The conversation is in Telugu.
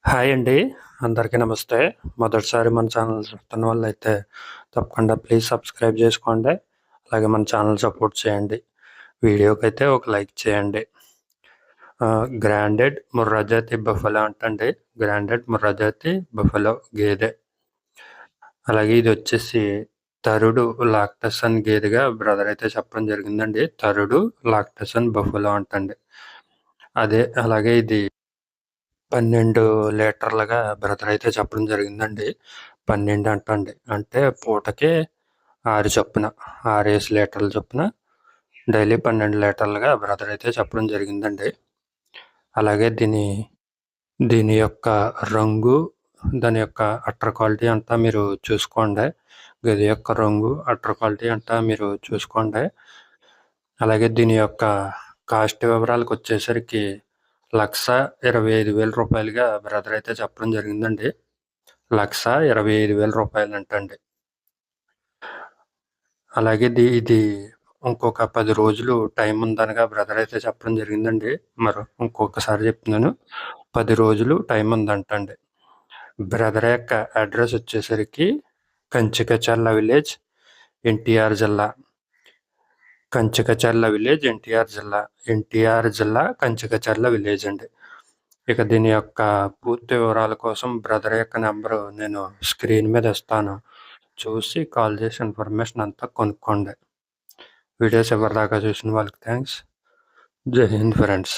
హాయ్ అండి. అందరికీ నమస్తే. మొదటిసారి మన ఛానల్ చూస్తున్న వాళ్ళైతే తప్పకుండా ప్లీజ్ సబ్స్క్రైబ్ చేసుకోండి. అలాగే మన ఛానల్ సపోర్ట్ చేయండి. వీడియోకైతే ఒక లైక్ చేయండి. గ్రాండెడ్ ముర్రా జాతి బఫెలో అంటండి. గ్రాండెడ్ ముర్రా జాతి బఫెలో గేదె. అలాగే ఇదొచ్చేసి తరుడు లాక్టసన్ గేదెగా బ్రదర్ అయితే చెప్పడం జరిగిందండి. తరుడు లాక్టసన్ బఫెలో అంటండి. అలాగే ఇది 12 లీటర్లుగా బ్రదర్ అయితే చెప్పడం జరిగిందండి. 12 అంటండి. అంటే పూటకి 6 చొప్పున 6 లీటర్ల చొప్పున డైలీ 12 లీటర్లుగా బ్రదర్ అయితే చెప్పడం జరిగిందండి. అలాగే దీని యొక్క రంగు, దాని యొక్క అట్టర్ క్వాలిటీ అంతా మీరు చూసుకోండి. గేదె యొక్క రంగు, అట్టర్ క్వాలిటీ అంతా మీరు చూసుకోండి. అలాగే దీని యొక్క కాస్ట్ వివరాలకొచ్చేసరికి రూ. 1,25,000 బ్రదర్ అయితే చెప్పడం జరిగిందండి. రూ. 1,25,000 అంటండి. అలాగే ఇది ఇంకొక 10 రోజులు టైం ఉందనగా బ్రదర్ అయితే చెప్పడం జరిగిందండి. ఇంకొకసారి చెప్తున్నాను. 10 రోజులు టైం ఉందంటండి. బ్రదర్ యొక్క అడ్రస్ వచ్చేసరికి కంచికచర్ల విలేజ్, ఎన్టీఆర్ జిల్లా. కంచికచర్ల విలేజ్, ఎన్టీఆర్ జిల్లా కంచికచర్ల విలేజ్ అండి. ఇక దీని యొక్క పూర్తి వివరాల కోసం బ్రదర్ యొక్క నెంబరు నేను స్క్రీన్ మీద ఇస్తాను. చూసి కాల్ చేసి ఇన్ఫర్మేషన్ అంతా కొనుక్కోండి. వీడియోస్ ఎవరిదాకా చూసిన వాళ్ళకి థ్యాంక్స్. జై హింద్ ఫ్రెండ్స్.